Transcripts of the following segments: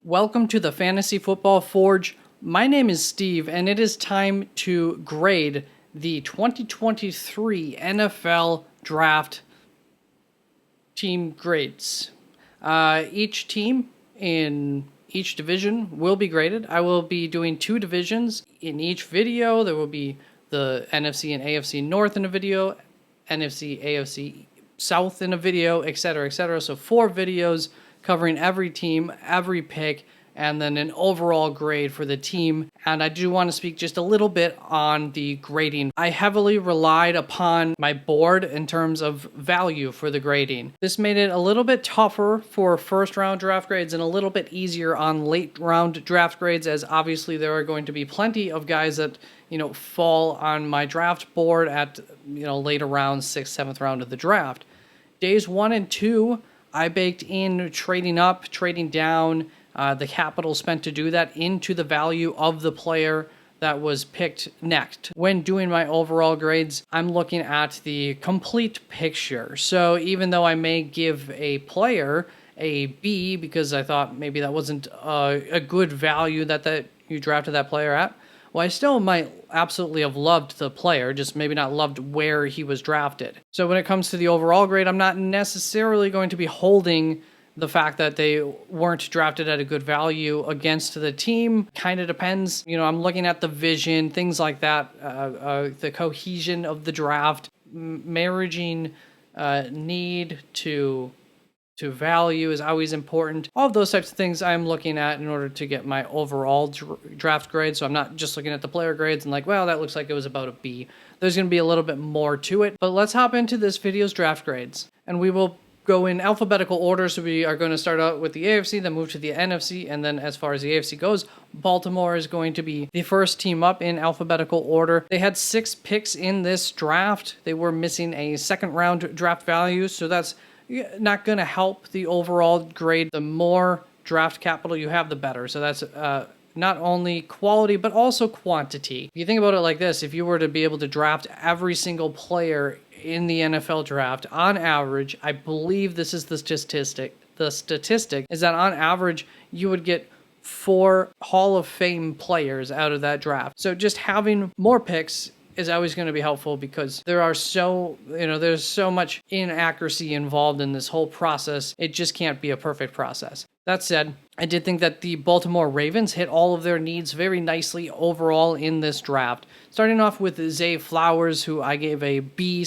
Welcome to the Fantasy Football Forge. My name is Steve, and it is time to grade the 2023 NFL Draft team grades. Each team in each division will be graded. I will be doing two divisions in each video. There will be the NFC and AFC North in a video, NFC, AFC South in a video, etc., etc. So 4 videos covering every team, every pick, and then an overall grade for the team. And I do want to speak just a little bit on the grading. I heavily relied upon my board in terms of value for the grading. This made it a little bit tougher for first round draft grades and a little bit easier on late round draft grades, as obviously there are going to be plenty of guys that, fall on my draft board at, later rounds, 6th, 7th round of the draft. Days 1 and 2, I baked in trading up, trading down, the capital spent to do that into the value of the player that was picked next. When doing my overall grades, I'm looking at the complete picture. So even though I may give a player a B because I thought maybe that wasn't a good value that you drafted that player at, well, I still might absolutely have loved the player, just maybe not loved where he was drafted. So when it comes to the overall grade, I'm not necessarily going to be holding the fact that they weren't drafted at a good value against the team. Kind of depends. I'm looking at the vision, things like that, the cohesion of the draft, marrying need to value is always important. All of those types of things I'm looking at in order to get my overall draft grade. So I'm not just looking at the player grades and that looks like it was about a B. There's going to be a little bit more to it. But let's hop into this video's draft grades. And we will go in alphabetical order. So we are going to start out with the AFC, then move to the NFC. And then as far as the AFC goes, Baltimore is going to be the first team up in alphabetical order. They had 6 picks in this draft. They were missing a second round draft value. So that's not going to help the overall grade. The more draft capital you have, the better. So that's not only quality, but also quantity. If you think about it like this, if you were to be able to draft every single player in the NFL draft, on average, I believe this is the statistic. The statistic is that on average, you would get 4 Hall of Fame players out of that draft. So just having more picks is always going to be helpful because there's so much inaccuracy involved in this whole process. It just can't be a perfect process. That said, I did think that the Baltimore Ravens hit all of their needs very nicely overall in this draft. Starting off with Zay Flowers, who I gave a B/B+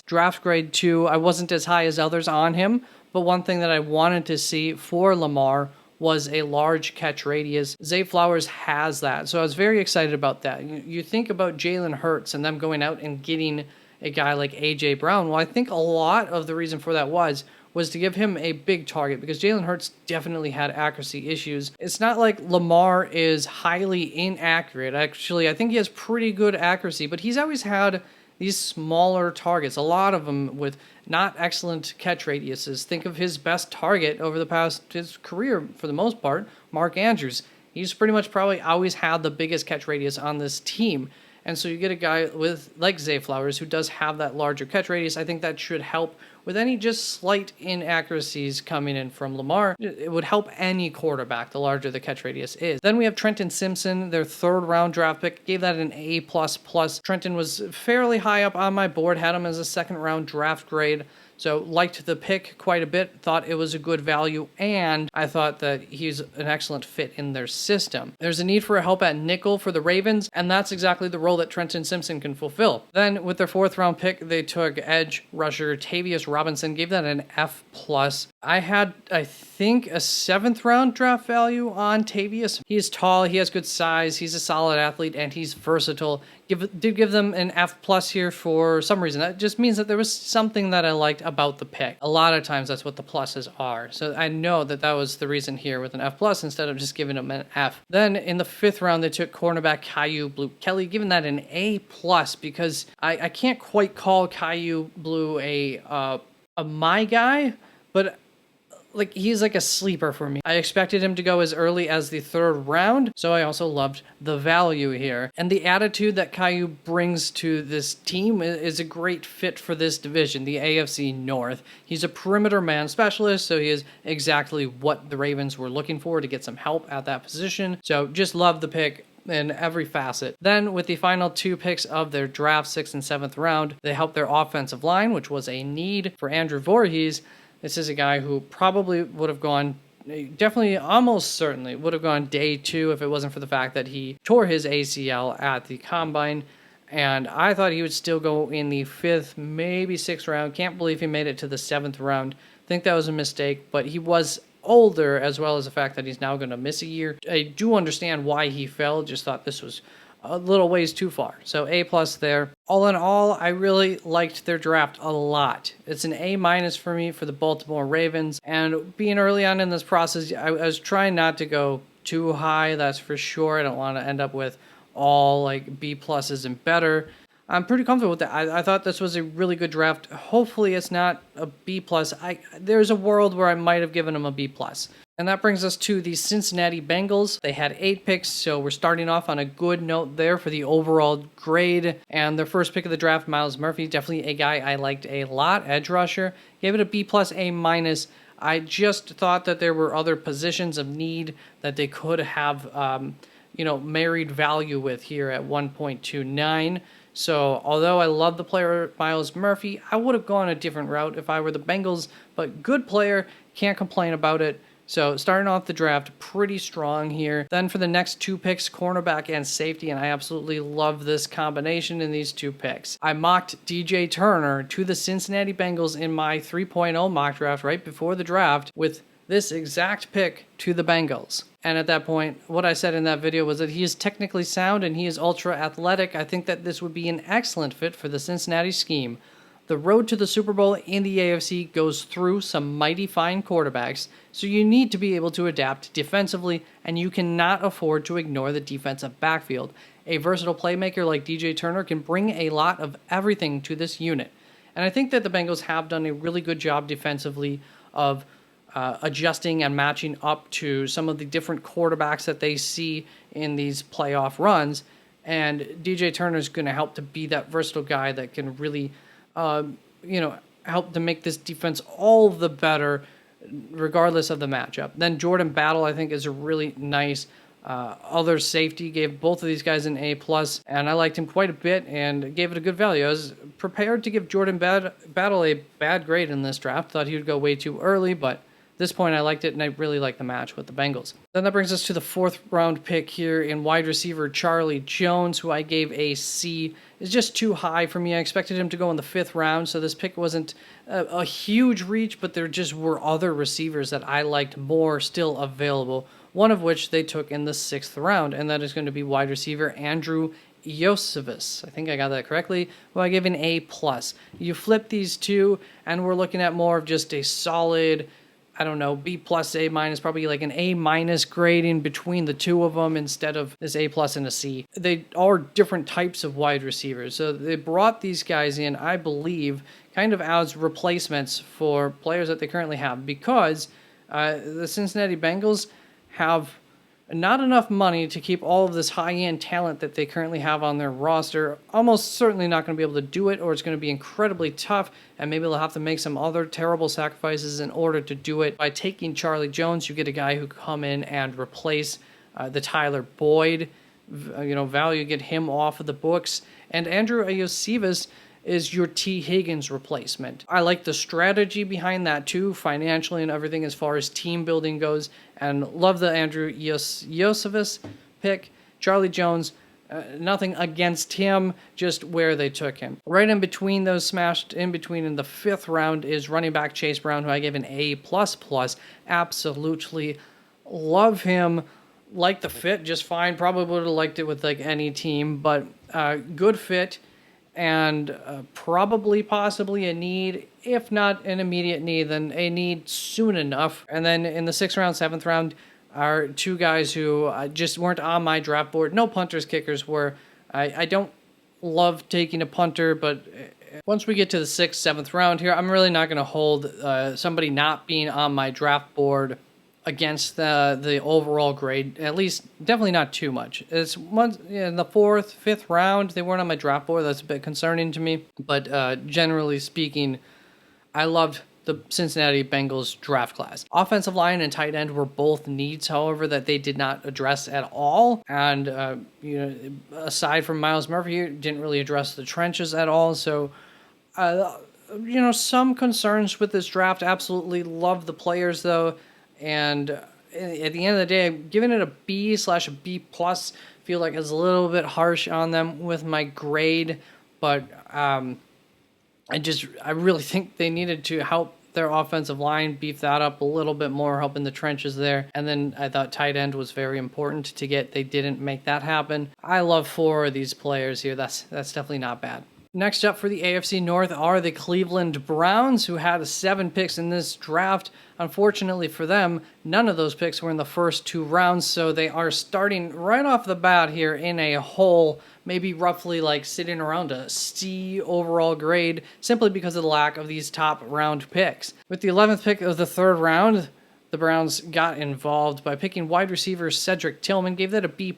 draft grade to. I wasn't as high as others on him, but one thing that I wanted to see for Lamar was a large catch radius. Zay Flowers has that, so I was very excited about that. You think about Jalen Hurts and them going out and getting a guy like A.J. Brown. Well, I think a lot of the reason for that was to give him a big target because Jalen Hurts definitely had accuracy issues. It's not like Lamar is highly inaccurate. Actually, I think he has pretty good accuracy, but he's always had these smaller targets, a lot of them with not excellent catch radiuses. Think of his best target over his career for the most part, Mark Andrews. He's pretty much probably always had the biggest catch radius on this team. And so you get a guy like Zay Flowers who does have that larger catch radius. I think that should help with any just slight inaccuracies coming in from Lamar. It would help any quarterback, the larger the catch radius is. Then we have Trenton Simpson, their 3rd round draft pick. Gave that an A++. Trenton was fairly high up on my board, had him as a 2nd round draft grade. So liked the pick quite a bit, thought it was a good value, and I thought that he's an excellent fit in their system. There's a need for a help at nickel for the Ravens, and that's exactly the role that Trenton Simpson can fulfill. Then with their 4th round pick, they took edge rusher Tavius Robinson, gave that an F+. I had, I think, a 7th round draft value on Tavius. He's tall, he has good size, he's a solid athlete, and he's versatile. Did give them an F+ here for some reason. That just means that there was something that I liked about the pick. A lot of times that's what the pluses are. So I know that was the reason here with an F+ instead of just giving them an F. Then in the 5th round, they took cornerback Kyu Blu Kelly, giving that an A+ because I can't quite call Kyu Blu a my guy, but like he's like a sleeper for me. I expected him to go as early as the 3rd round, so I also loved the value here. And the attitude that Caillou brings to this team is a great fit for this division, the AFC North. He's a perimeter man specialist, so he is exactly what the Ravens were looking for to get some help at that position. So just love the pick in every facet. Then with the final 2 picks of their draft, 6th and 7th round, they helped their offensive line, which was a need for Andrew Voorhees. This is a guy who probably would have gone, definitely, almost certainly, would have gone day 2 if it wasn't for the fact that he tore his ACL at the Combine. And I thought he would still go in the 5th, maybe 6th round. Can't believe he made it to the 7th round. Think that was a mistake, but he was older, as well as the fact that he's now going to miss a year. I do understand why he fell, just thought this was a little ways too far. So A+ there. All in all, I really liked their draft a lot. It's an A- for me for the Baltimore Ravens. And being early on in this process, I was trying not to go too high, that's for sure. I don't want to end up with all like B+ and better. I'm pretty comfortable with that. I thought this was a really good draft. Hopefully it's not a B+. There's a world where I might have given them a B+. And that brings us to the Cincinnati Bengals. They had 8 picks, so we're starting off on a good note there for the overall grade. And their first pick of the draft, Myles Murphy, definitely a guy I liked a lot, edge rusher. Gave it a B+, A-. I just thought that there were other positions of need that they could have, married value with here at 1.29. So although I love the player Myles Murphy, I would have gone a different route if I were the Bengals, but good player, can't complain about it. So starting off the draft pretty strong here. Then for the next 2 picks, cornerback and safety, and I absolutely love this combination in these 2 picks. I mocked DJ Turner to the Cincinnati Bengals in my 3.0 mock draft right before the draft with this exact pick to the Bengals. And at that point, what I said in that video was that he is technically sound and he is ultra athletic. I think that this would be an excellent fit for the Cincinnati scheme. The road to the Super Bowl in the AFC goes through some mighty fine quarterbacks, so you need to be able to adapt defensively, and you cannot afford to ignore the defensive backfield. A versatile playmaker like DJ Turner can bring a lot of everything to this unit. And I think that the Bengals have done a really good job defensively of adjusting and matching up to some of the different quarterbacks that they see in these playoff runs. And DJ Turner is going to help to be that versatile guy that can really, help to make this defense all the better, regardless of the matchup. Then Jordan Battle, I think, is a really nice other safety. Gave both of these guys an A+, and I liked him quite a bit and gave it a good value. I was prepared to give Jordan Battle a bad grade in this draft. Thought he would go way too early, but at this point, I liked it, and I really liked the match with the Bengals. Then that brings us to the 4th round pick here in wide receiver Charlie Jones, who I gave a C. It's just too high for me. I expected him to go in the 5th round, so this pick wasn't a huge reach, but there just were other receivers that I liked more still available, one of which they took in the 6th round, and that is going to be wide receiver Andrew Iosivas. I think I got that correctly. Well, I gave an A+. You flip these two, and we're looking at more of just a solid, B+, A-, probably like an A- grade in between the two of them instead of this A+ and a C. They are different types of wide receivers. So they brought these guys in, I believe, kind of as replacements for players that they currently have, because the Cincinnati Bengals have not enough money to keep all of this high-end talent that they currently have on their roster. Almost certainly not going to be able to do it, or it's going to be incredibly tough, and maybe they'll have to make some other terrible sacrifices in order to do it. By taking Charlie Jones, you get a guy who can come in and replace the Tyler Boyd, value, get him off of the books. And Andrew Iosivas is your T. Higgins replacement. I like the strategy behind that too, financially and everything as far as team building goes, and love the Andrew Iosivas pick. Charlie Jones, nothing against him, just where they took him. Right in between those, smashed in between in the 5th round, is running back Chase Brown, who I gave an A++. Absolutely love him. Like the fit just fine. Probably would have liked it with like any team, but good fit. And probably possibly a need, if not an immediate need, then a need soon enough. And then in the 6th round, 7th round are 2 guys who just weren't on my draft board. No punters, kickers were. I don't love taking a punter, but once we get to the 6th, 7th round here, I'm really not going to hold somebody not being on my draft board against the overall grade, at least definitely not too much. It's in the 4th, 5th round, they weren't on my draft board. That's a bit concerning to me. But generally speaking, I loved the Cincinnati Bengals draft class. Offensive line and tight end were both needs, however, that they did not address at all. And, aside from Myles Murphy, didn't really address the trenches at all. So, some concerns with this draft. Absolutely love the players, though. And at the end of the day, I'm giving it a B/a B plus. Feel like it's a little bit harsh on them with my grade, but I really think they needed to help their offensive line, beef that up a little bit more, help in the trenches there. And then I thought tight end was very important to get. They didn't make that happen. I love 4 of these players here. That's definitely not bad. Next up for the AFC North are the Cleveland Browns, who had 7 picks in this draft. Unfortunately for them, none of those picks were in the first 2 rounds, so they are starting right off the bat here in a hole, maybe roughly like sitting around a C overall grade, simply because of the lack of these top round picks. With the 11th pick of the 3rd round, the Browns got involved by picking wide receiver Cedric Tillman, gave that a B+.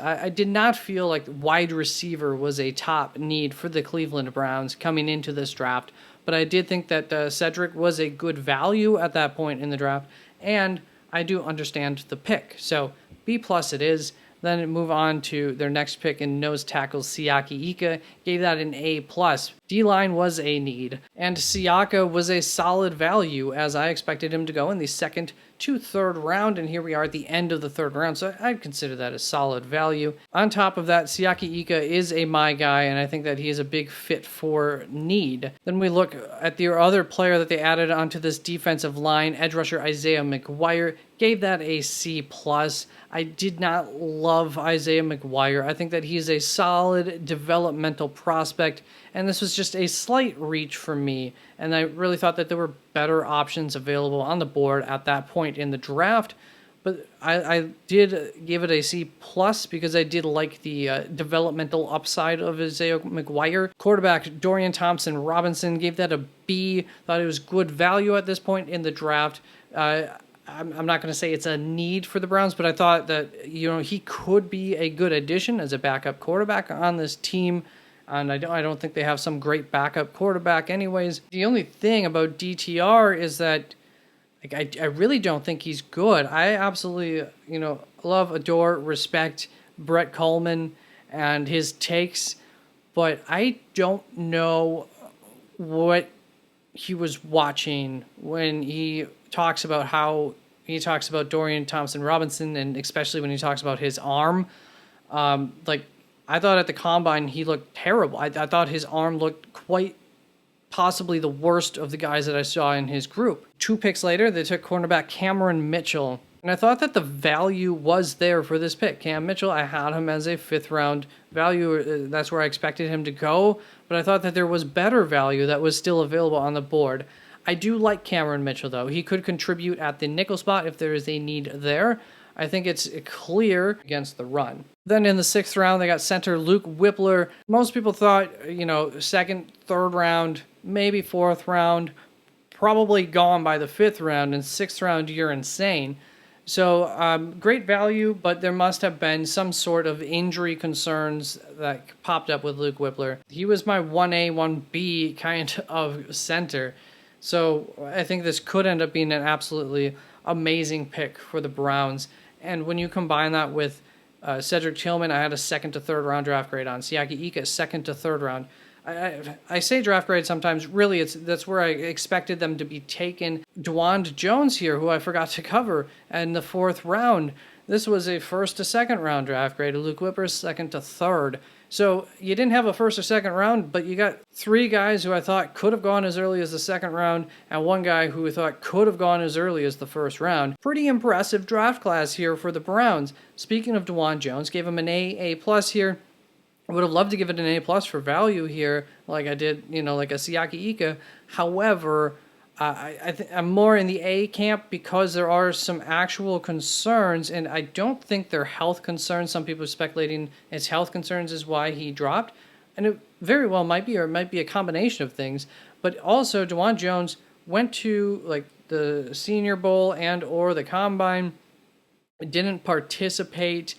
I did not feel like wide receiver was a top need for the Cleveland Browns coming into this draft, but I did think that Cedric was a good value at that point in the draft, and I do understand the pick. So B+ it is. Then move on to their next pick in nose tackle Siaki Ika, gave that an A+. D-line was a need, and Siaka was a solid value, as I expected him to go in the 2nd to 3rd round, and here we are at the end of the 3rd round, so I'd consider that a solid value. On top of that, Siaki Ika is a my guy, and I think that he is a big fit for need. Then we look at the other player that they added onto this defensive line, edge rusher Isaiah McGuire, gave that a C+. I did not love Isaiah McGuire. I think that he's a solid developmental prospect, and this was just a slight reach for me, and I really thought that there were better options available on the board at that point in the draft, but I did give it a C+ because I did like the developmental upside of Isaiah McGuire. Quarterback Dorian Thompson-Robinson, gave that a B, thought it was good value at this point in the draft. I'm not going to say it's a need for the Browns, but I thought that, he could be a good addition as a backup quarterback on this team. And I don't think they have some great backup quarterback anyways. The only thing about DTR is that I really don't think he's good. I absolutely, love, adore, respect Brett Coleman and his takes, but I don't know what he was watching when he talks about Dorian Thompson-Robinson, and especially when he talks about his arm. I thought at the combine he looked terrible. I thought his arm looked quite possibly the worst of the guys that I saw in his group. 2 picks later, they took cornerback Cameron Mitchell, and I thought that the value was there for this pick. Cam Mitchell, I had him as a 5th round value. That's where I expected him to go, but I thought that there was better value that was still available on the board. I do like Cameron Mitchell, though. He could contribute at the nickel spot if there is a need there. I think it's clear against the run. Then in the 6th round, they got center Luke Whippler. Most people thought, 2nd, 3rd round, maybe 4th round, probably gone by the 5th round, and 6th round, you're insane. So great value, but there must have been some sort of injury concerns that popped up with Luke Whippler. He was my 1A, 1B kind of center. So I think this could end up being an absolutely amazing pick for the Browns. And when you combine that with Cedric Tillman, I had a 2nd to 3rd round draft grade on. Siaki Ika, 2nd to 3rd round. I say draft grade sometimes. Really, that's where I expected them to be taken. DeWand Jones here, who I forgot to cover, in the 4th round. This was a 1st to 2nd round draft grade. Luke Whippler, 2nd to 3rd. So you didn't have a 1st or 2nd round, but you got 3 guys who I thought could have gone as early as the 2nd round, and 1 guy who I thought could have gone as early as the 1st round. Pretty impressive draft class here for the Browns. Speaking of DeWand Jones, gave him an A+ here. I would have loved to give it an A+ for value here, like I did, like a Siaki Ika. However, I'm more in the A camp because there are some actual concerns, and I don't think they're health concerns. Some people are speculating it's health concerns is why he dropped. And very well might be, or it might be a combination of things. But also, DeJuan Jones went to like the Senior Bowl and or the Combine, didn't participate,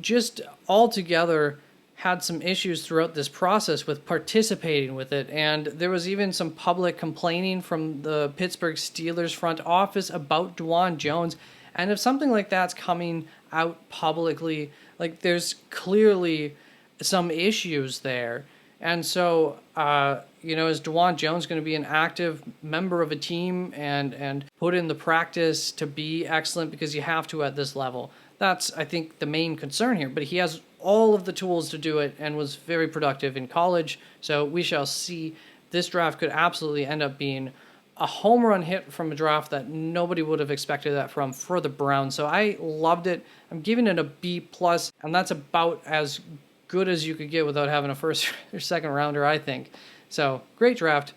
just altogether had some issues throughout this process with participating with it. And there was even some public complaining from the Pittsburgh Steelers front office about DeJuan Jones. And if something like that's coming out publicly, like there's clearly some issues there. And so, is DeJuan Jones going to be an active member of a team and put in the practice to be excellent, because you have to at this level? That's, I think, the main concern here. But he has all of the tools to do it and was very productive in college. So we shall see. This draft could absolutely end up being a home run hit from a draft that nobody would have expected that from for the Browns. So I loved it. I'm giving it a B+, and that's about as good as you could get without having a first or second rounder, I think. So great draft,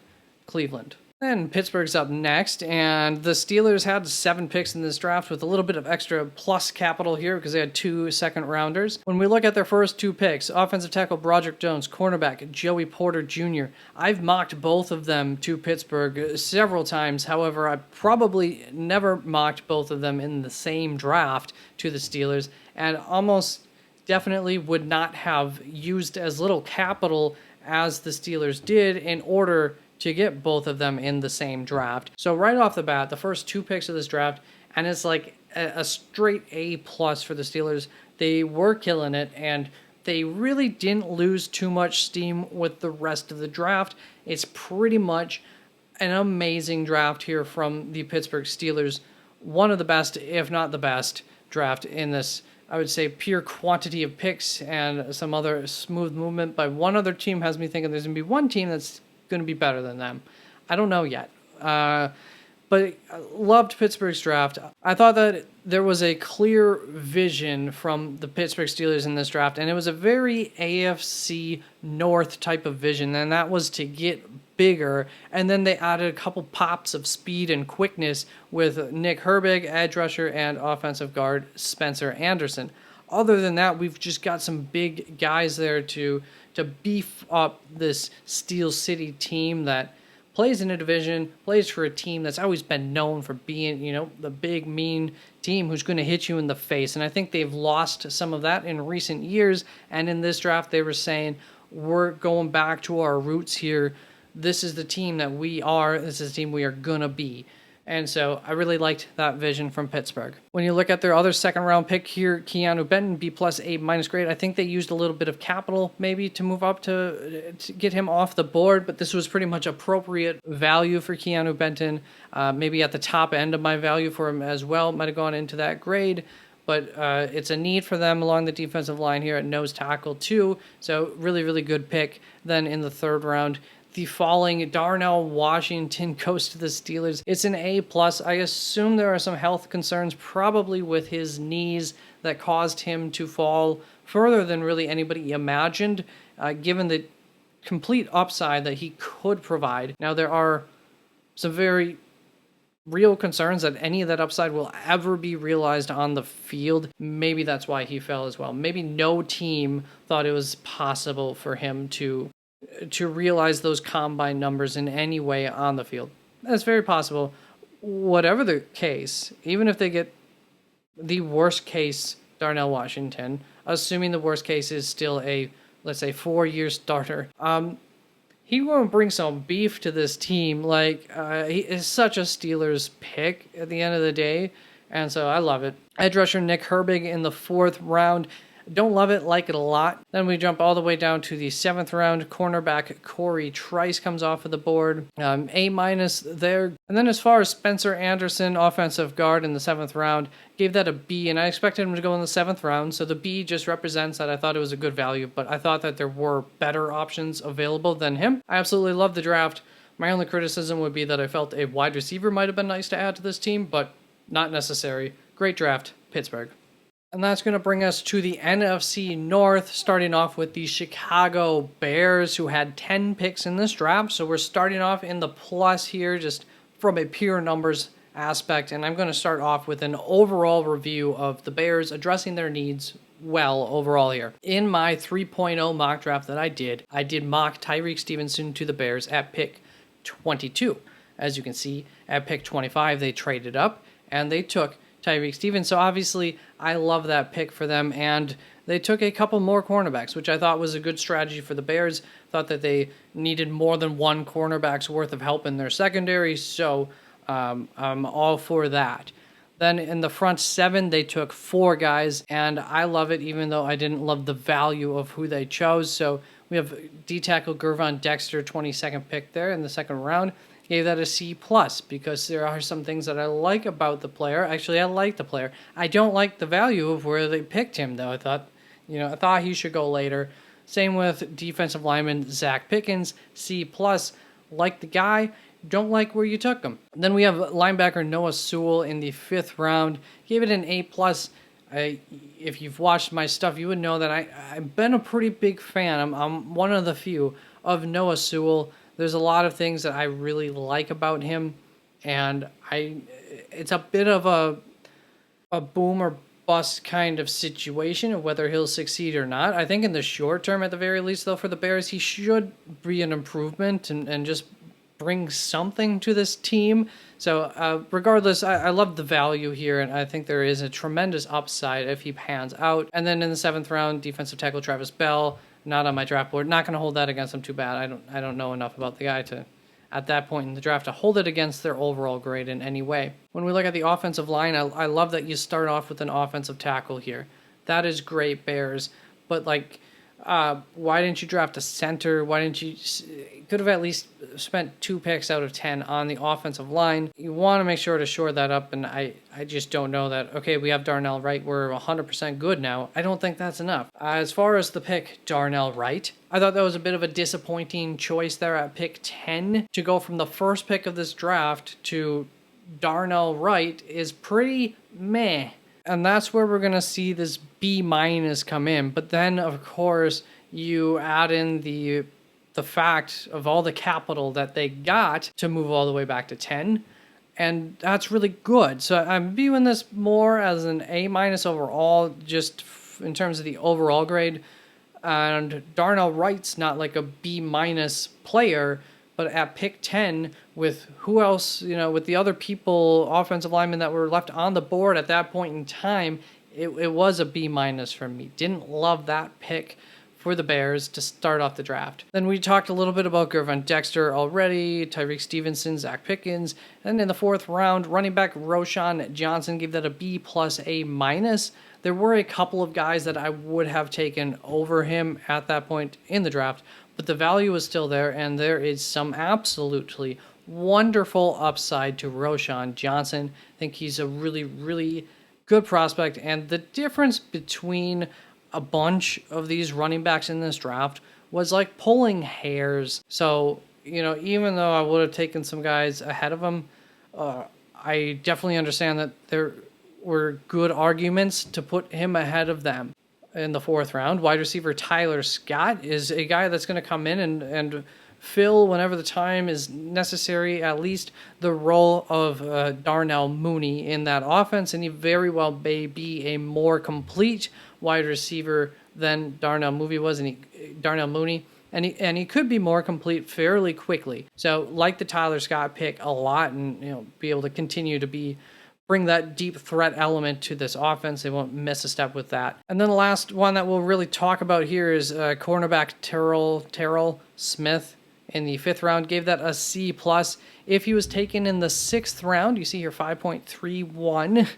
Cleveland. Then Pittsburgh's up next, and the Steelers had 7 picks in this draft with a little bit of extra plus capital here because they had 2 second rounders. When we look at their first 2 picks, offensive tackle Broderick Jones, cornerback Joey Porter Jr., I've mocked both of them to Pittsburgh several times. However, I probably never mocked both of them in the same draft to the Steelers, and almost definitely would not have used as little capital as the Steelers did in order to get both of them in the same draft. So right off the bat, the first 2 picks of this draft, and it's like a straight A+ for the Steelers. They were killing it, and they really didn't lose too much steam with the rest of the draft. It's pretty much an amazing draft here from the Pittsburgh Steelers. One of the best, if not the best, draft in this, I would say, pure quantity of picks and some other smooth movement. But one other team has me thinking there's going to be one team that's going to be better than them. I don't know yet. But I loved Pittsburgh's draft. I thought that there was a clear vision from the Pittsburgh Steelers in this draft, and it was a very AFC North type of vision, and that was to get bigger. And then they added a couple pops of speed and quickness with Nick Herbig, edge rusher, and offensive guard Spencer Anderson. Other than that, we've just got some big guys there to beef up this Steel City team that plays in a division, plays for a team that's always been known for being, the big, mean team who's going to hit you in the face. And I think they've lost some of that in recent years. And in this draft, they were saying, we're going back to our roots here. This is the team that we are. This is the team we are going to be. And so I really liked that vision from Pittsburgh. When you look at their other second round pick here, Keanu Benton, B+, A- grade. I think they used a little bit of capital maybe to move up to get him off the board, but this was pretty much appropriate value for Keanu Benton. Maybe at the top end of my value for him as well. Might have gone into that grade, but it's a need for them along the defensive line here at nose tackle too. So really, really good pick. Then in the third round, the falling Darnell Washington goes to the Steelers. It's an A+. I assume there are some health concerns probably with his knees that caused him to fall further than really anybody imagined, given the complete upside that he could provide. Now, there are some very real concerns that any of that upside will ever be realized on the field. Maybe that's why he fell as well. Maybe no team thought it was possible for him to realize those combine numbers in any way on the field. That's very possible. Whatever the case, even if they get the worst case Darnell Washington, assuming the worst case is still a, let's say, 4-year starter, he won't bring some beef to this team. He is such a Steelers pick at the end of the day, and so I love it. Edge rusher Nick Herbig in the 4th round. Don't love it, like it a lot. Then we jump all the way down to the 7th round. Cornerback Corey Trice comes off of the board. A- there. And then as far as Spencer Anderson, offensive guard in the 7th round, gave that a B, and I expected him to go in the 7th round. So the B just represents that I thought it was a good value, but I thought that there were better options available than him. I absolutely love the draft. My only criticism would be that I felt a wide receiver might have been nice to add to this team, but not necessary. Great draft, Pittsburgh. And that's going to bring us to the NFC North, starting off with the Chicago Bears, who had 10 picks in this draft. So we're starting off in the plus here, just from a pure numbers aspect. And I'm going to start off with an overall review of the Bears, addressing their needs well overall here. In my 3.0 mock draft that I did mock Tyreek Stevenson to the Bears at pick 22. As you can see, at pick 25, they traded up and they took Tyreek Stevenson. So obviously, I love that pick for them, and they took a couple more cornerbacks, which I thought was a good strategy for the Bears. Thought that they needed more than one cornerback's worth of help in their secondary, so I'm all for that. Then in the front seven, they took 4 guys, and I love it, even though I didn't love the value of who they chose. So we have D-tackle Gervon Dexter, 22nd pick there in the second round. Gave that a C+, because there are some things that I like about the player. Actually, I like the player. I don't like the value of where they picked him, though. I thought he should go later. Same with defensive lineman Zach Pickens, C+. Like the guy, don't like where you took him. Then we have linebacker Noah Sewell in the 5th round. Gave it an A+. If you've watched my stuff, you would know that I've been a pretty big fan. I'm one of the few of Noah Sewell. There's a lot of things that I really like about him, and it's a bit of a boom or bust kind of situation of whether he'll succeed or not. I think in the short term, at the very least, though, for the Bears, he should be an improvement and just bring something to this team. So regardless, I love the value here, and I think there is a tremendous upside if he pans out. And then in the 7th round, defensive tackle Travis Bell, not on my draft board. Not going to hold that against him too bad. I don't know enough about the guy to, at that point in the draft, to hold it against their overall grade in any way. When we look at the offensive line, I love that you start off with an offensive tackle here. That is great, Bears. But why didn't you draft a center? Why didn't you? Could have at least spent 2 picks out of 10 on the offensive line. You want to make sure to shore that up, and I just don't know that, okay, we have Darnell Wright, we're 100% good now. I don't think that's enough. As far as the pick, Darnell Wright, I thought that was a bit of a disappointing choice there at pick 10. To go from the first pick of this draft to Darnell Wright is pretty meh. And that's where we're going to see this B- come in. But then, of course, you add in the fact of all the capital that they got to move all the way back to 10. And that's really good. So I'm viewing this more as an A- overall, just in terms of the overall grade. And Darnell Wright's not like a B- player, but at pick 10, with who else, with the other people, offensive linemen that were left on the board at that point in time, it was a B- for me. Didn't love that pick for the Bears to start off the draft. Then we talked a little bit about Gervon Dexter already, Tyreek Stevenson, Zach Pickens, and in the 4th round, running back Roschon Johnson, gave that a B+ A-. There were a couple of guys that I would have taken over him at that point in the draft, but the value is still there, and there is some absolutely wonderful upside to Roschon Johnson. I think he's a really, really good prospect, and the difference between a bunch of these running backs in this draft was like pulling hairs. So, even though I would have taken some guys ahead of him, I definitely understand that there were good arguments to put him ahead of them. In the 4th round, wide receiver Tyler Scott is a guy that's going to come in and fill, whenever the time is necessary, at least the role of Darnell Mooney in that offense, and he very well may be a more complete wide receiver than Darnell Mooney was, and he could be more complete fairly quickly. So, like the Tyler Scott pick a lot, and be able to continue to bring that deep threat element to this offense. They won't miss a step with that. And then the last one that we'll really talk about here is cornerback Terrell Smith in the 5th round. Gave that a C+. If he was taken in the 6th round, you see here 5.31,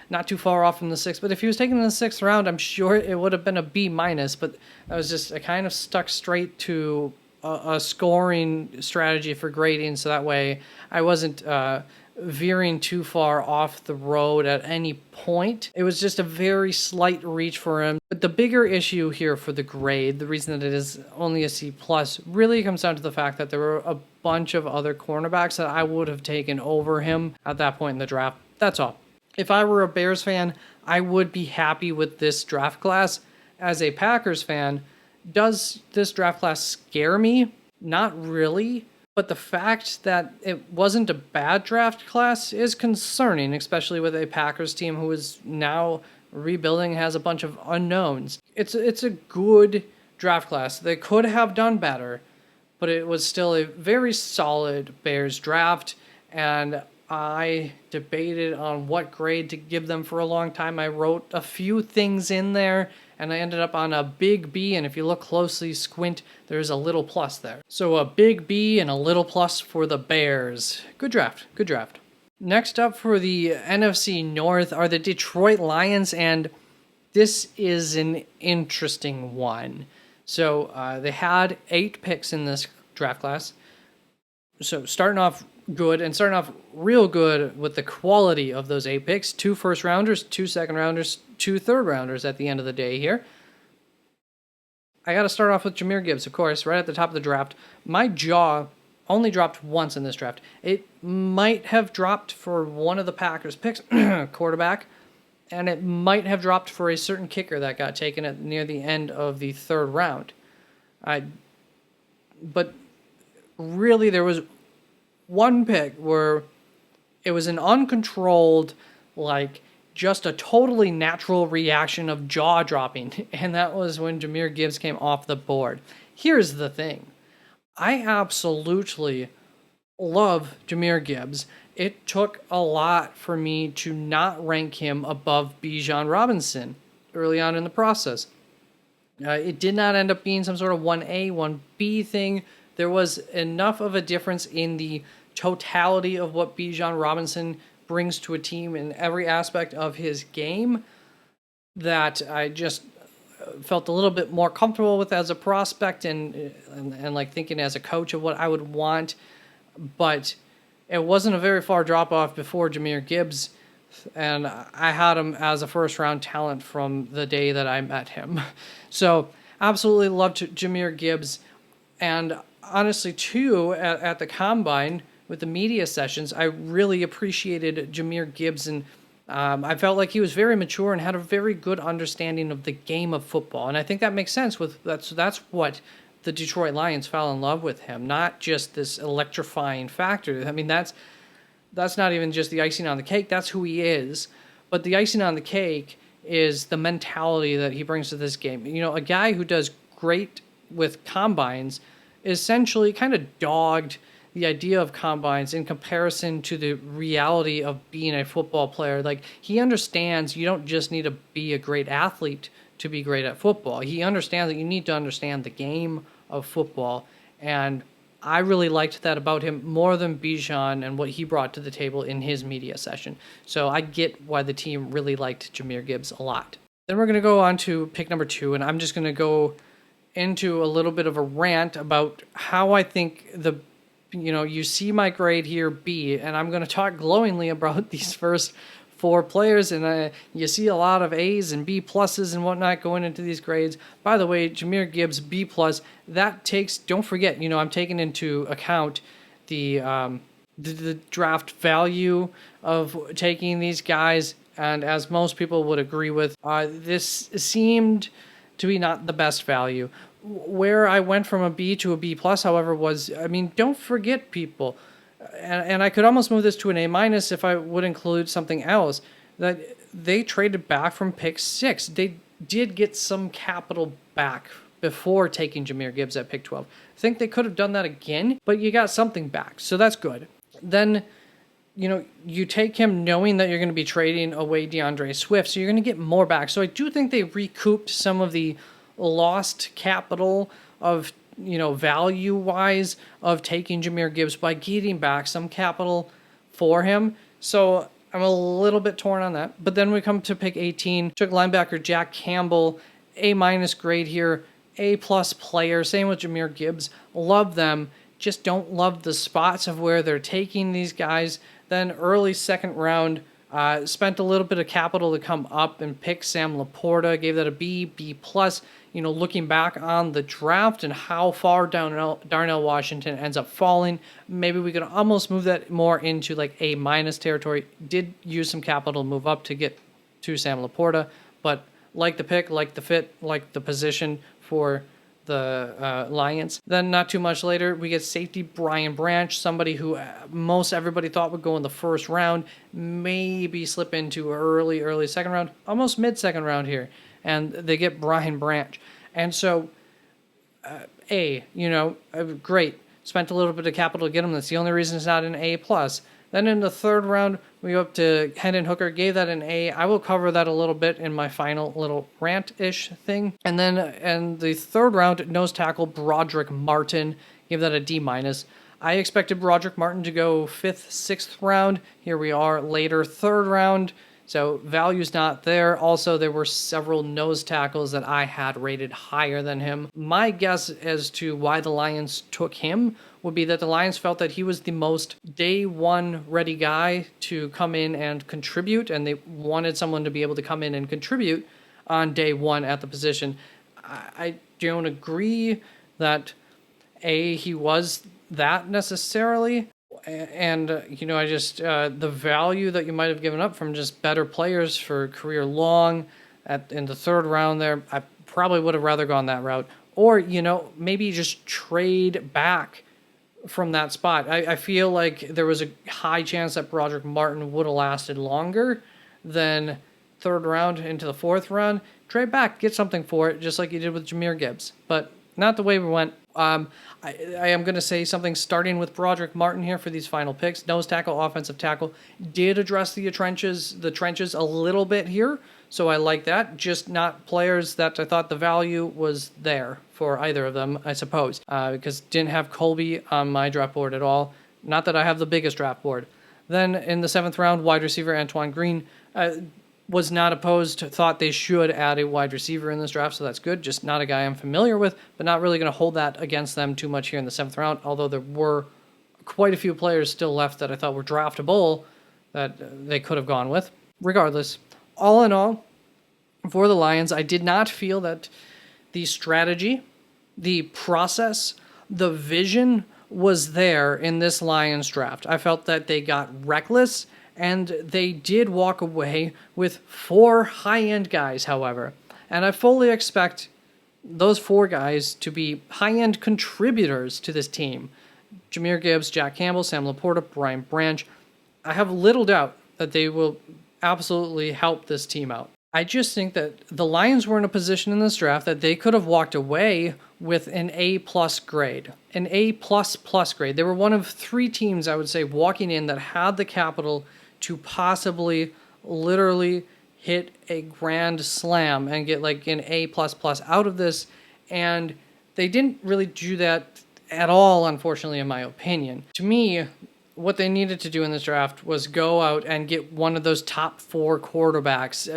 not too far off from the 6th, but if he was taken in the 6th round, I'm sure it would have been a B-, but I was just, I kind of stuck straight to a scoring strategy for grading, so that way I wasn't veering too far off the road at any point. It was just a very slight reach for him. But the bigger issue here for the grade, the reason that it is only a C+, really comes down to the fact that there were a bunch of other cornerbacks that I would have taken over him at that point in the draft. That's all. If I were a Bears fan, I would be happy with this draft class. As a Packers fan, does this draft class scare me? Not really. But the fact that it wasn't a bad draft class is concerning, especially with a Packers team who is now rebuilding, has a bunch of unknowns. It's a good draft class. They could have done better, but it was still a very solid Bears draft, and I debated on what grade to give them for a long time. I wrote a few things in there, and I ended up on a big B, and if you look closely, squint, there's a little plus there. So a big B and a little plus for the Bears. Good draft, good draft. Next up for the NFC North are the Detroit Lions, and this is an interesting one. So they had 8 picks in this draft class. So starting off good and starting off real good with the quality of those 8 picks. 2 first rounders, 2 second rounders, 2 third rounders at the end of the day here. I got to start off with Jahmyr Gibbs, of course, right at the top of the draft. My jaw only dropped once in this draft. It might have dropped for one of the Packers picks, quarterback, and it might have dropped for a certain kicker that got taken at near the end of the 3rd round. But really, there was one pick where it was an uncontrolled, like, just a totally natural reaction of jaw dropping, and that was when Jahmyr Gibbs came off the board. Here's the thing. I absolutely love Jahmyr Gibbs. It took a lot for me to not rank him above Bijan Robinson early on in the process. It did not end up being some sort of 1A, 1B thing. There was enough of a difference in the totality of what Bijan Robinson brings to a team in every aspect of his game that I just felt a little bit more comfortable with as a prospect and like thinking as a coach of what I would want. But it wasn't a very far drop off before Jahmyr Gibbs, and I had him as a first round talent from the day that I met him. So absolutely loved Jahmyr Gibbs, and honestly too at the combine with the media sessions, I really appreciated Jahmyr Gibbs, and I felt like he was very mature and had a very good understanding of the game of football. And I think that makes sense. That's what the Detroit Lions fell in love with him, not just this electrifying factor. I mean, that's not even just the icing on the cake. That's who he is. But the icing on the cake is the mentality that he brings to this game. You know, a guy who does great with combines essentially kind of dogged the idea of combines in comparison to the reality of being a football player. Like, he understands you don't just need to be a great athlete to be great at football. He understands that you need to understand the game of football, and I really liked that about him more than Bijan and what he brought to the table in his media session. So I get why the team really liked Jahmyr Gibbs a lot. Then we're going to go on to pick number 2, and I'm just going to go into a little bit of a rant about how I think you see my grade here, B, and I'm going to talk glowingly about these first 4 players, and you see a lot of A's and B pluses and whatnot going into these grades. By the way, Jahmyr Gibbs, B plus, that takes, don't forget, I'm taking into account the draft value of taking these guys, and as most people would agree with, this seemed to be not the best value. Where I went from a B to a B plus, however, was, don't forget, people, and I could almost move this to an A minus if I would include something else, that they traded back from pick 6. They did get some capital back before taking Jahmyr Gibbs at pick 12. I think they could have done that again, but you got something back, so that's good. Then, you take him knowing that you're going to be trading away DeAndre Swift, so you're going to get more back. So I do think they recouped some of the lost capital of, value-wise of taking Jahmyr Gibbs by getting back some capital for him. So I'm a little bit torn on that. But then we come to pick 18. Took linebacker Jack Campbell, A- grade here, A+ player. Same with Jahmyr Gibbs. Love them. Just don't love the spots of where they're taking these guys. Then early second round, spent a little bit of capital to come up and pick Sam Laporta. Gave that a B, B+. Looking back on the draft and how far Darnell Washington ends up falling, maybe we could almost move that more into like A- territory. Did use some capital to move up to get to Sam Laporta, but like the pick, like the fit, like the position for the Lions. Then not too much later, we get safety Brian Branch, somebody who most everybody thought would go in the first round, maybe slip into early second round, almost mid-second round here. And they get Brian Branch. And so, great. Spent a little bit of capital to get him. That's the only reason it's not an A+. Then in the third round, we go up to Hendon Hooker, gave that an A. I will cover that a little bit in my final little rant-ish thing. And then in the third round, nose tackle Broderick Martin, gave that a D-. I expected Broderick Martin to go 5th, 6th round. Here we are, later 3rd round. So value's not there. Also, there were several nose tackles that I had rated higher than him. My guess as to why the Lions took him would be that the Lions felt that he was the most day one ready guy to come in and contribute, and they wanted someone to be able to come in and contribute on day one at the position. I don't agree that he was that necessarily. And, I just, the value that you might have given up from just better players for career long in the third round there, I probably would have rather gone that route. Or, maybe just trade back from that spot. I feel like there was a high chance that Broderick Martin would have lasted longer than third round into the fourth round. Trade back, get something for it, just like you did with Jahmyr Gibbs. But not the way we went. I am going to say something starting with Broderick Martin here for these final picks. Nose tackle, offensive tackle. Did address the trenches a little bit here, so I like that. Just not players that I thought the value was there for either of them, I suppose, because didn't have Colby on my draft board at all. Not that I have the biggest draft board. Then in the 7th round, wide receiver Antoine Green. Was not opposed, thought they should add a wide receiver in this draft, so that's good. Just not a guy I'm familiar with, but not really going to hold that against them too much here in the 7th round, although there were quite a few players still left that I thought were draftable that they could have gone with. Regardless, all in all, for the Lions, I did not feel that the strategy, the process, the vision was there in this Lions draft. I felt that they got reckless, and they did walk away with 4 high-end guys, however. And I fully expect those 4 guys to be high-end contributors to this team. Jahmyr Gibbs, Jack Campbell, Sam Laporta, Brian Branch. I have little doubt that they will absolutely help this team out. I just think that the Lions were in a position in this draft that they could have walked away with an A+ grade, an A++ grade. They were one of 3 teams, I would say, walking in that had the capital to possibly literally hit a grand slam and get like an A++ out of this. And they didn't really do that at all, unfortunately, in my opinion. To me, what they needed to do in this draft was go out and get one of those top 4 quarterbacks,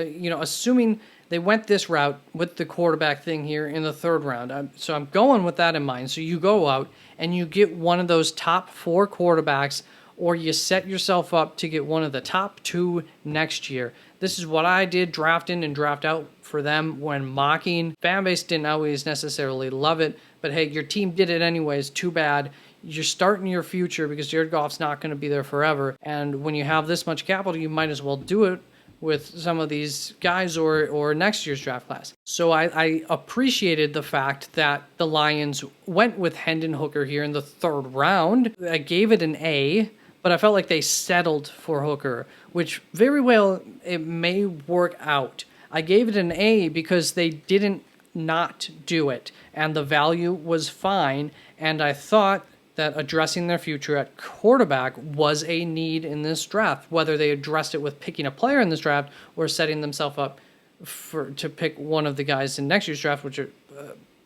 assuming they went this route with the quarterback thing here in the 3rd round. So I'm going with that in mind. So you go out and you get one of those top 4 quarterbacks, or you set yourself up to get one of the top 2 next year. This is what I did draft in and draft out for them when mocking. Fan base didn't always necessarily love it, but hey, your team did it anyways. Too bad. You're starting your future because Jared Goff's not going to be there forever. And when you have this much capital, you might as well do it with some of these guys or next year's draft class. So I appreciated the fact that the Lions went with Hendon Hooker here in the 3rd round. I gave it an A, but I felt like they settled for Hooker, which very well it may work out. I gave it an A because they didn't not do it, and the value was fine, and I thought that addressing their future at quarterback was a need in this draft, whether they addressed it with picking a player in this draft or setting themselves up to pick one of the guys in next year's draft, which are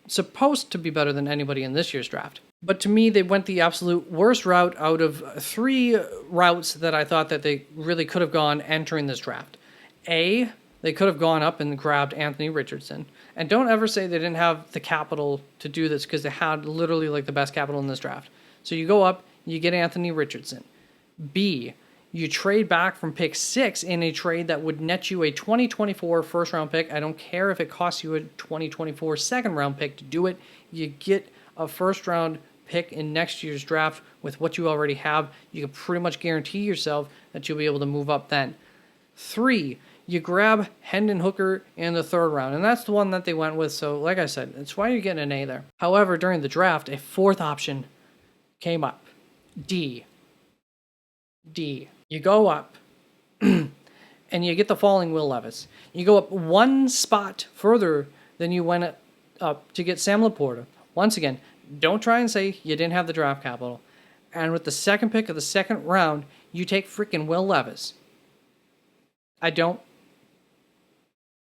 supposed to be better than anybody in this year's draft. But to me, they went the absolute worst route out of 3 routes that I thought that they really could have gone entering this draft. A, they could have gone up and grabbed Anthony Richardson. And don't ever say they didn't have the capital to do this, because they had literally like the best capital in this draft. So you go up, you get Anthony Richardson. B, you trade back from pick 6 in a trade that would net you a 2024 first-round pick. I don't care if it costs you a 2024 second-round pick to do it. You get a first-round pick in next year's draft with what you already have. You can pretty much guarantee yourself that you'll be able to move up then. 3, you grab Hendon Hooker in the 3rd round, and that's the one that they went with. So like I said, that's why you're getting an A there. However, during the draft, a 4th option came up. D. You go up and you get the falling Will Levis. You go up 1 spot further than you went up to get Sam Laporta. Once again, don't try and say you didn't have the draft capital. And with the 2nd pick of the 2nd round, you take freaking Will Levis.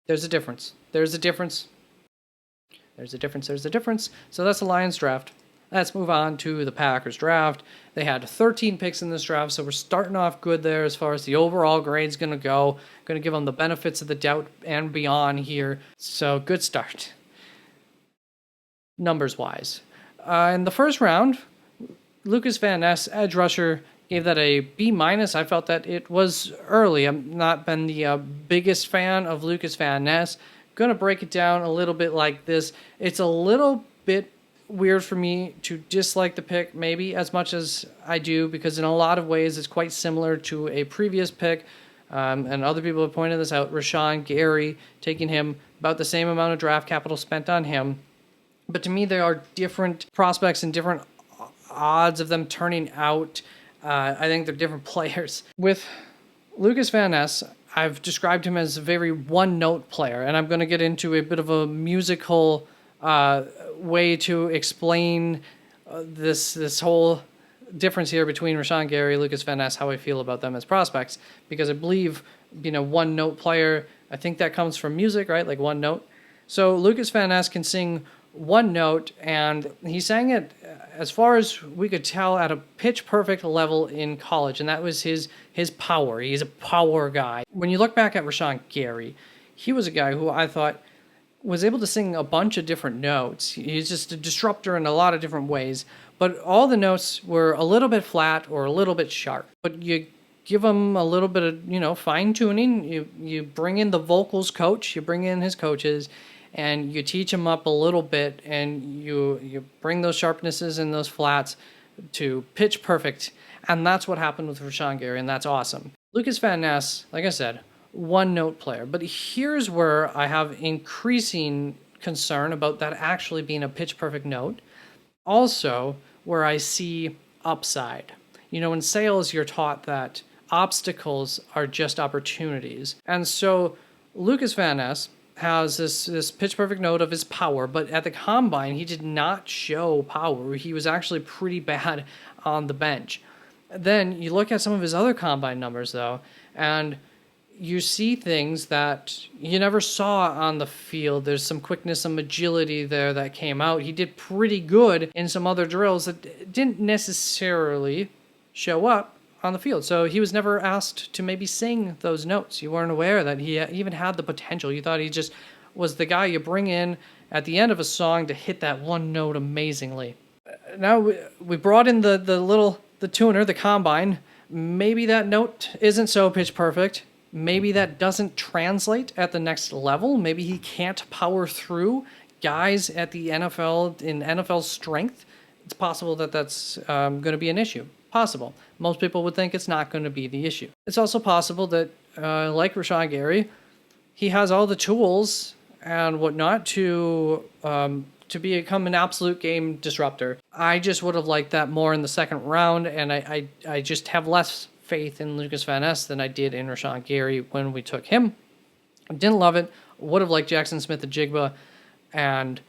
There's a difference. There's a difference. So that's the Lions draft. Let's move on to the Packers draft. They had 13 picks in this draft, so we're starting off good there as far as the overall grade's going to go. Going to give them the benefits of the doubt and beyond here. So good start. Numbers-wise. In the 1st round, Lucas Van Ness, edge rusher, gave that a B-. I felt that it was early. I've not been the biggest fan of Lucas Van Ness. Going to break it down a little bit like this. It's a little bit weird for me to dislike the pick maybe as much as I do, because in a lot of ways it's quite similar to a previous pick, and other people have pointed this out. Rashawn Gary, taking him about the same amount of draft capital spent on him. But to me, there are different prospects and different odds of them turning out. I think they're different players. With Lucas Van Ness, I've described him as a very one-note player, and I'm going to get into a bit of a musical way to explain this whole difference here between Rashawn Gary, Lucas Van Ness, how I feel about them as prospects, because I believe being a one-note player, I think that comes from music, right? Like one note. So Lucas Van Ness can sing one note, and he sang it, as far as we could tell, at a pitch-perfect level in college, and that was his power. He's a power guy. When you look back at Rashawn Gary, he was a guy who I thought was able to sing a bunch of different notes. He's just a disruptor in a lot of different ways, but all the notes were a little bit flat or a little bit sharp. But you give him a little bit of, fine-tuning. You bring in the vocals coach, you bring in his coaches, and you teach him up a little bit, and you bring those sharpnesses and those flats to pitch perfect. And that's what happened with Rashawn Gary, and that's awesome. Lucas Van Ness, like I said, one-note player. But here's where I have increasing concern about that actually being a pitch-perfect note. Also, where I see upside. In sales, you're taught that obstacles are just opportunities. And so Lucas Van Ness has this pitch-perfect note of his power, but at the combine, he did not show power. He was actually pretty bad on the bench. Then you look at some of his other combine numbers, though, and you see things that you never saw on the field. There's some quickness, some agility there that came out. He did pretty good in some other drills that didn't necessarily show up on the field. So he was never asked to maybe sing those notes. You weren't aware that he even had the potential. You thought he just was the guy you bring in at the end of a song to hit that one note amazingly. Now we brought in the tuner, the combine. Maybe that note isn't so pitch perfect. Maybe that doesn't translate at the next level. Maybe he can't power through guys at the NFL in NFL strength. It's possible that that's going to be an issue. Possible. Most people would think it's not going to be the issue. It's also possible that, like Rashawn Gary, he has all the tools and whatnot to become an absolute game disruptor. I just would have liked that more in the 2nd round, and I just have less faith in Lucas Van Ness than I did in Rashawn Gary when we took him. I didn't love it. Would have liked Jackson Smith-Njigba. And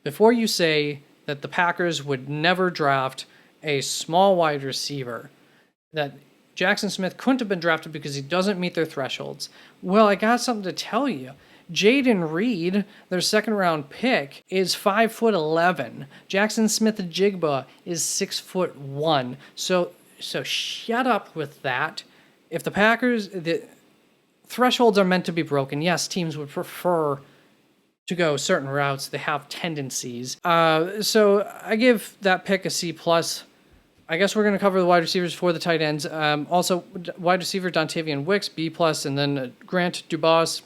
before you say that the Packers would never draft a small wide receiver, that Jackson Smith couldn't have been drafted because he doesn't meet their thresholds, well, I got something to tell you. Jaden Reed, their 2nd round pick, is 5'11". Jackson Smith-Njigba is 6'1". So shut up with that. If the Packers, the thresholds are meant to be broken. Yes, teams would prefer to go certain routes. They have tendencies. So I give that pick a C+. I guess we're going to cover the wide receivers for the tight ends. Also, wide receiver Dontavian Wicks, B+, and then Grant Dubas,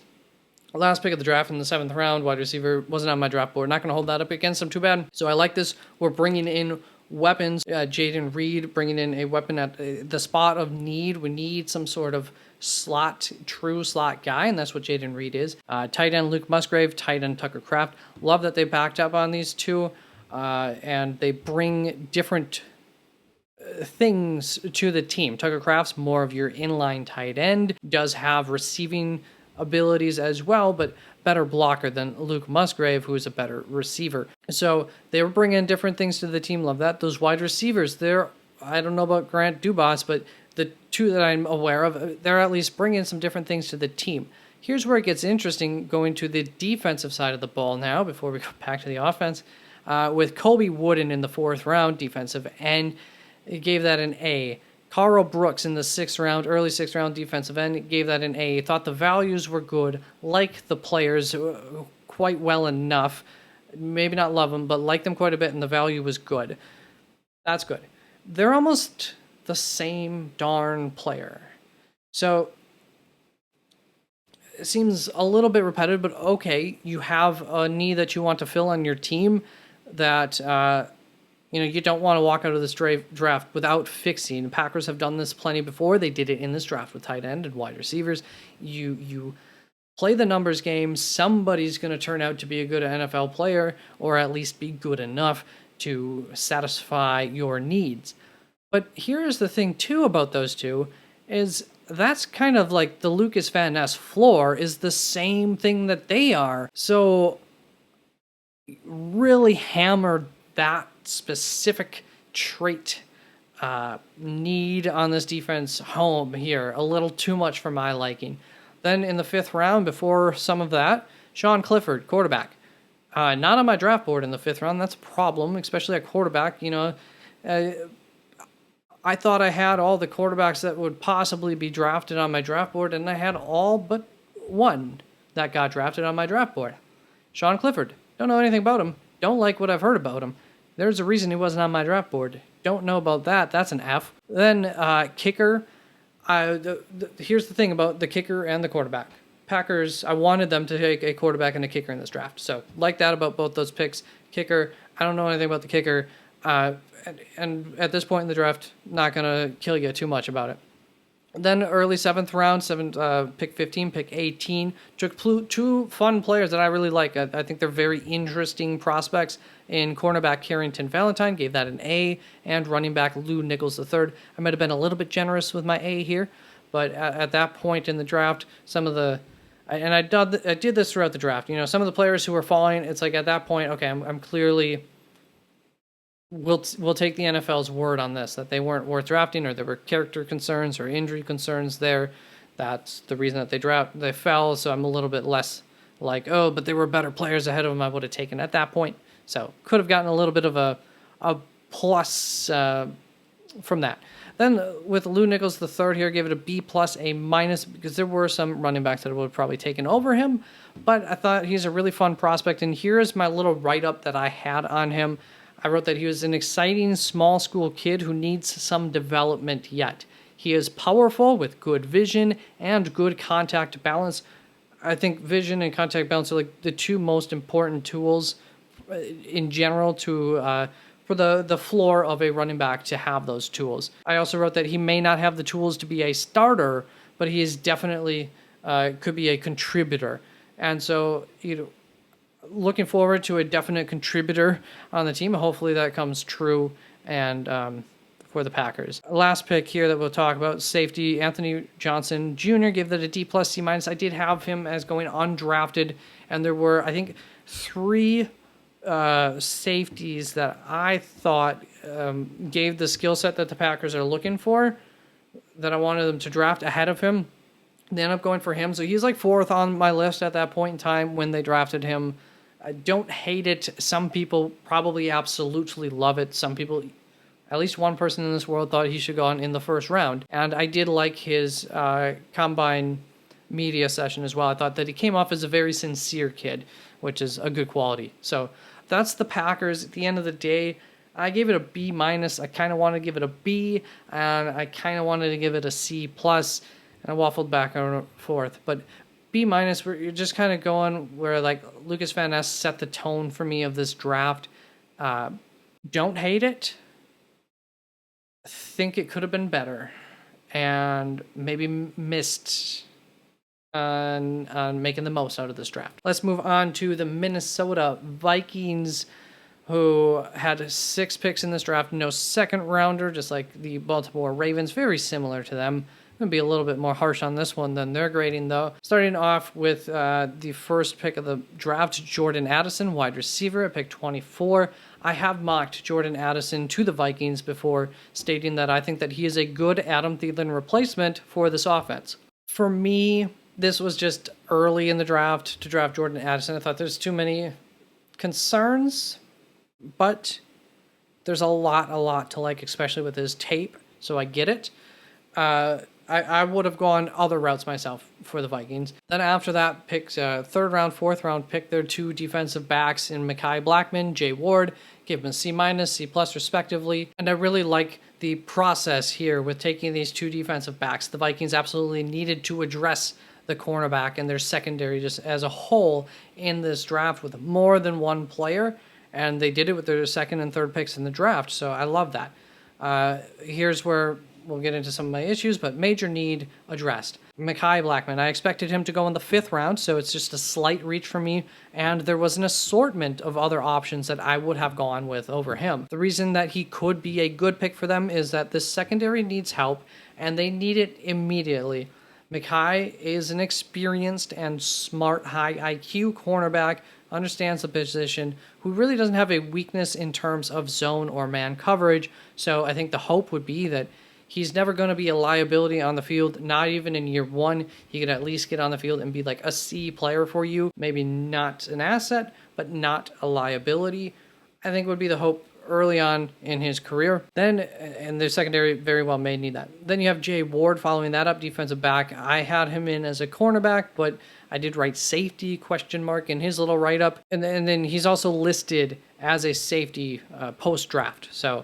last pick of the draft in the 7th round. Wide receiver wasn't on my draft board. Not going to hold that up against him too bad. So I like this. We're bringing in weapons. Jaden Reed bringing in a weapon at the spot of need. We need some sort of true slot guy, and that's what Jaden Reed is. Tight end Luke Musgrave, tight end Tucker Kraft. Love that they backed up on these two, and they bring different things to the team. Tucker Kraft's more of your inline tight end, does have receiving abilities as well, but better blocker than Luke Musgrave, who is a better receiver. So they were bringing different things to the team. Love that. Those wide receivers, I don't know about Grant Dubas, but the two that I'm aware of, they're at least bringing some different things to the team. Here's where it gets interesting, going to the defensive side of the ball now, before we go back to the offense. With Colby Wooden in the 4th round, defensive end, it gave that an A. Carl Brooks in the 6th round, early 6th round defensive end, gave that an A. Thought the values were good, liked the players quite well enough. Maybe not love them, but liked them quite a bit, and the value was good. That's good. They're almost the same darn player. So it seems a little bit repetitive, but okay, you have a need that you want to fill on your team that you don't want to walk out of this draft without fixing. Packers have done this plenty before. They did it in this draft with tight end and wide receivers. You play the numbers game. Somebody's going to turn out to be a good NFL player, or at least be good enough to satisfy your needs. But here's the thing, too, about those two, is that's kind of like the Lucas Van Ness floor is the same thing that they are. So really hammered that specific trait need on this defense home here a little too much for my liking. Then in the 5th round, before some of that, Sean Clifford, quarterback. Not on my draft board in the 5th round. That's a problem, especially at quarterback. I thought I had all the quarterbacks that would possibly be drafted on my draft board, and I had all but one that got drafted on my draft board. Sean Clifford. Don't know anything about him. Don't like what I've heard about him. There's a reason he wasn't on my draft board. Don't know about that. That's an F. Then kicker. Here's the thing about the kicker and the quarterback. Packers, I wanted them to take a quarterback and a kicker in this draft. So like that about both those picks. Kicker, I don't know anything about the kicker. And at this point in the draft, not going to kill you too much about it. Then early 7th round, pick 15, pick 18. Took two fun players that I really like. I think they're very interesting prospects. In cornerback Carrington Valentine, gave that an A, and running back Lou Nichols III. I might have been a little bit generous with my A here, but at that point in the draft, I did this throughout the draft. Some of the players who were falling, it's like at that point, okay, I'm clearly, we'll take the NFL's word on this, that they weren't worth drafting, or there were character concerns or injury concerns there. That's the reason that they fell. So I'm a little bit less like, oh, but there were better players ahead of them I would have taken at that point. So could have gotten a little bit of a plus from that. Then with Lou Nichols III here, gave it a B+, A-, because there were some running backs that would have probably taken over him. But I thought he's a really fun prospect. And here's my little write-up that I had on him. I wrote that he was an exciting small school kid who needs some development yet. He is powerful with good vision and good contact balance. I think vision and contact balance are like the two most important tools in general for the floor of a running back to have those tools. I also wrote that he may not have the tools to be a starter, but he is definitely could be a contributor. And so, looking forward to a definite contributor on the team. Hopefully that comes true and for the Packers. Last pick here that we'll talk about, safety Anthony Johnson Jr. gave that a D+, C-. I did have him as going undrafted, and there were, I think, 3 safeties that I thought gave the skill set that the Packers are looking for, that I wanted them to draft ahead of him. They ended up going for him. So he's like 4th on my list at that point in time when they drafted him. I don't hate it. Some people probably absolutely love it. Some people, at least one person in this world, thought he should go on in the 1st round. And I did like his combine media session as well. I thought that he came off as a very sincere kid, which is a good quality. So that's the Packers. At the end of the day, I gave it a B-. I kind of wanted to give it a B, and I kind of wanted to give it a C+, and I waffled back and forth. But B-, you're just kind of going where, like, Lucas Van Ness set the tone for me of this draft. Don't hate it. think it could have been better and maybe missed on making the most out of this draft. Let's move on to the Minnesota Vikings, who had 6 picks in this draft. No second rounder, just like the Baltimore Ravens. Very similar to them. I'm going to be a little bit more harsh on this one than their grading, though. Starting off with the first pick of the draft, Jordan Addison, wide receiver at pick 24. I have mocked Jordan Addison to the Vikings before, stating that I think that he is a good Adam Thielen replacement for this offense. For me, this was just early in the draft to draft Jordan Addison. I thought there's too many concerns, but there's a lot to like, especially with his tape, so I get it. I would have gone other routes myself for the Vikings. Then after that, picked third round, fourth round, picked their 2 defensive backs in Mekhi Blackmon, Jay Ward, gave them a C-, C+ respectively. And I really like the process here with taking these 2 defensive backs. The Vikings absolutely needed to address the cornerback and their secondary just as a whole in this draft with more than one player. And they did it with their second and third picks in the draft. So I love that. Here's where we'll get into some of my issues, but major need addressed. Mekhi Blackmon, I expected him to go in the 5th round, so it's just a slight reach for me, and there was an assortment of other options that I would have gone with over him. The reason that he could be a good pick for them is that this secondary needs help, and they need it immediately. Mekhi is an experienced and smart, high IQ cornerback, understands the position, who really doesn't have a weakness in terms of zone or man coverage, so I think the hope would be that he's never going to be a liability on the field, not even in year 1. He could at least get on the field and be like a C player for you. Maybe not an asset, but not a liability. I think would be the hope early on in his career. Then, and the secondary very well may need that. Then you have Jay Ward following that up, defensive back. I had him in as a cornerback, but I did write safety ? In his little write-up. And then he's also listed as a safety post-draft. So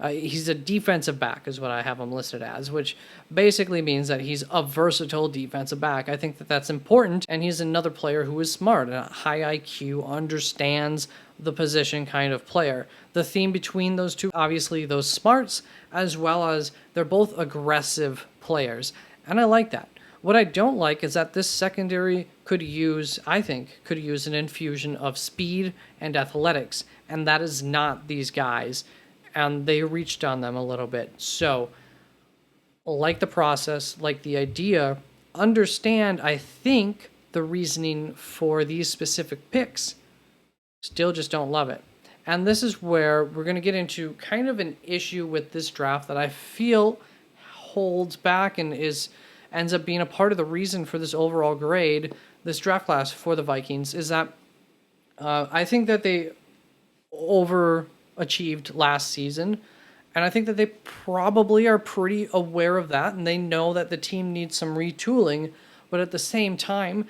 he's a defensive back is what I have him listed as, which basically means that he's a versatile defensive back. I think that that's important, and he's another player who is smart and high IQ, understands the position kind of player. The theme between those two, obviously those smarts, as well as they're both aggressive players, and I like that. What I don't like is that this secondary could use an infusion of speed and athletics, and that is not these guys. And they reached on them a little bit. So, like the process, like the idea, understand, I think, the reasoning for these specific picks. Still just don't love it. And this is where we're going to get into kind of an issue with this draft that I feel holds back and ends up being a part of the reason for this overall grade, this draft class for the Vikings, is that I think that they overachieved last season, and I think that they probably are pretty aware of that, and they know that the team needs some retooling, but at the same time,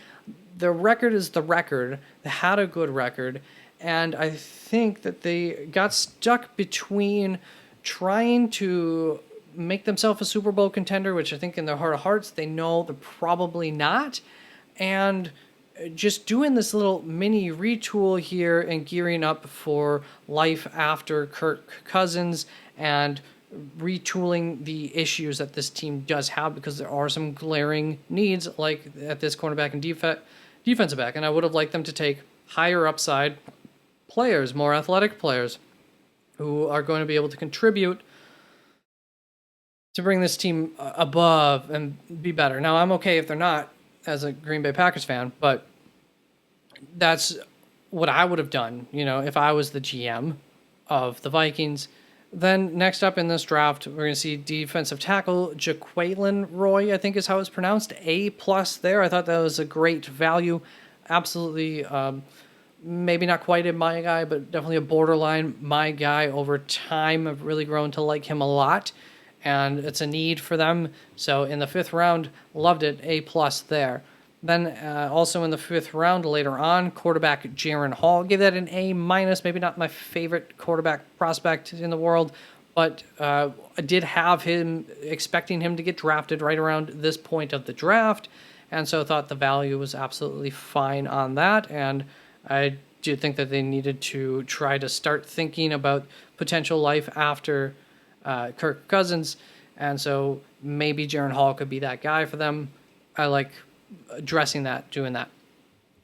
the record is the record. They had a good record, and I think that they got stuck between trying to make themselves a Super Bowl contender, which I think in their heart of hearts they know they're probably not, and just doing this little mini retool here and gearing up for life after Kirk Cousins and retooling the issues that this team does have, because there are some glaring needs like at this cornerback and defensive back, and I would have liked them to take higher upside players, more athletic players who are going to be able to contribute to bring this team above and be better. Now, I'm okay if they're not, as a Green Bay Packers fan, but that's what I would have done, if I was the GM of the Vikings. Then next up in this draft, we're going to see defensive tackle Jaquelin Roy, I think is how it's pronounced, A+ there. I thought that was a great value. Absolutely, maybe not quite in my guy, but definitely a borderline my guy over time. I've really grown to like him a lot, and it's a need for them. So in the 5th round, loved it, A+ there. Then also in the 5th round later on, quarterback Jaron Hall. Gave that an A-, maybe not my favorite quarterback prospect in the world, but I did have him, expecting him to get drafted right around this point of the draft, and so thought the value was absolutely fine on that, and I do think that they needed to try to start thinking about potential life after Kirk Cousins, and so maybe Jaron Hall could be that guy for them. I like addressing that, doing that.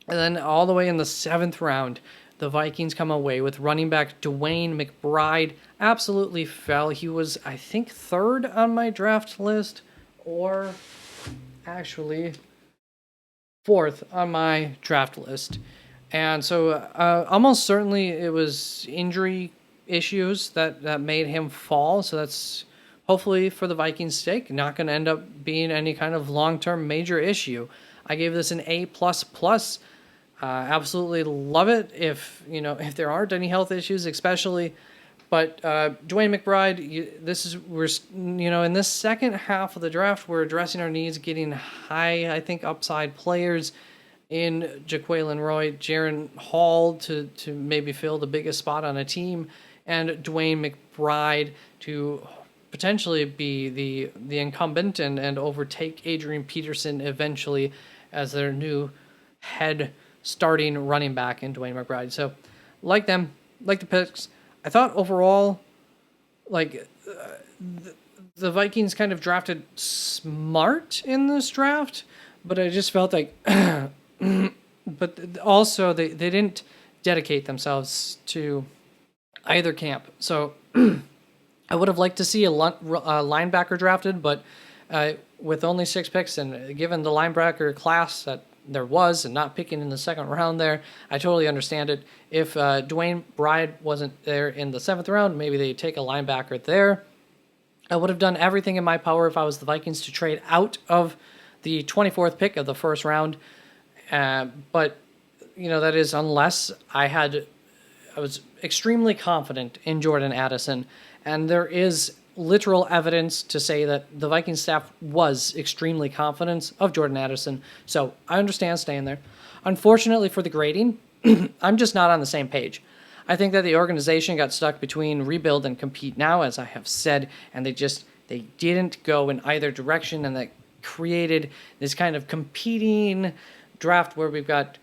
And then all the way in the 7th round, the Vikings come away with running back Dwayne McBride. Absolutely fell. He was, I think, 3rd on my draft list, or actually 4th on my draft list. And so almost certainly it was injury issues that made him fall. So that's hopefully for the Vikings' sake not going to end up being any kind of long-term major issue. I gave this an A++. Absolutely love it if there aren't any health issues, especially. But Dwayne McBride, in this second half of the draft, we're addressing our needs, getting high, I think, upside players in Jaquelin Roy, Jaron Hall to maybe fill the biggest spot on a team, and Dwayne McBride to potentially be the incumbent and overtake Adrian Peterson eventually as their new head starting running back in Dwayne McBride. So like them, like the picks. I thought overall, the Vikings kind of drafted smart in this draft, but I just felt like, but also they didn't dedicate themselves to either camp. So I would have liked to see a linebacker drafted, but with only 6 picks and given the linebacker class that there was and not picking in the 2nd round there, I totally understand it. If Dwayne McBride wasn't there in the 7th round, maybe they take a linebacker there. I would have done everything in my power if I was the Vikings to trade out of the 24th pick of the 1st round. But, that is unless I was extremely confident in Jordan Addison. And there is literal evidence to say that the Vikings staff was extremely confident of Jordan Addison. So I understand staying there. Unfortunately for the grading, I'm just not on the same page. I think that the organization got stuck between rebuild and compete now, as I have said, and they didn't go in either direction, and that created this kind of competing draft where we've got,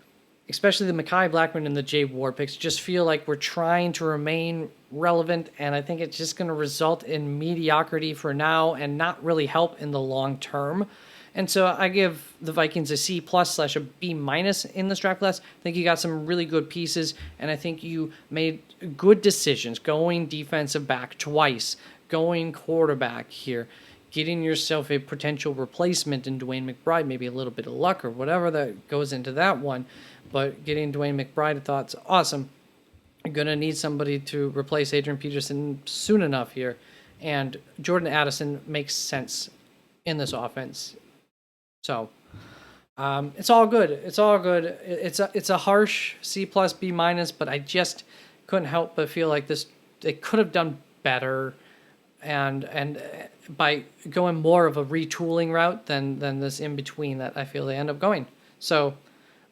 especially the Mekhi Blackman and the Jay Ward picks, just feel like we're trying to remain relevant, and I think it's just going to result in mediocrity for now and not really help in the long term. And so I give the Vikings a C+ / a B- in this draft class. I think you got some really good pieces, and I think you made good decisions going defensive back twice, going quarterback here, getting yourself a potential replacement in Dwayne McBride, maybe a little bit of luck or whatever that goes into that one. But getting Dwayne McBride, I thought's awesome. You're going to need somebody to replace Adrian Peterson soon enough here. And Jordan Addison makes sense in this offense. So it's all good. It's all good. It's a harsh C+, B-, but I just couldn't help but feel like they could have done better. And by going more of a retooling route than this in-between that I feel they end up going. So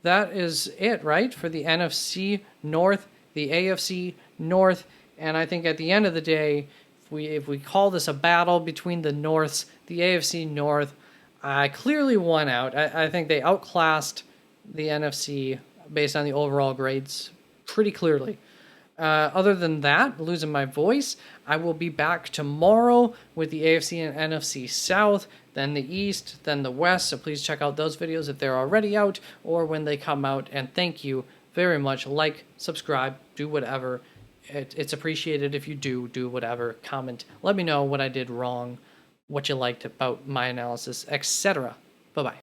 that is it, right, for the NFC North, the AFC North, and I think at the end of the day, if we call this a battle between the Norths, the AFC North clearly won out. I think they outclassed the NFC based on the overall grades pretty clearly. Other than that, losing my voice, I will be back tomorrow with the AFC and NFC South, then the East, then the West. So please check out those videos if they're already out or when they come out. And thank you very much. Like, subscribe, do whatever. It's appreciated if you do whatever. Comment. Let me know what I did wrong, what you liked about my analysis, etc. Bye-bye.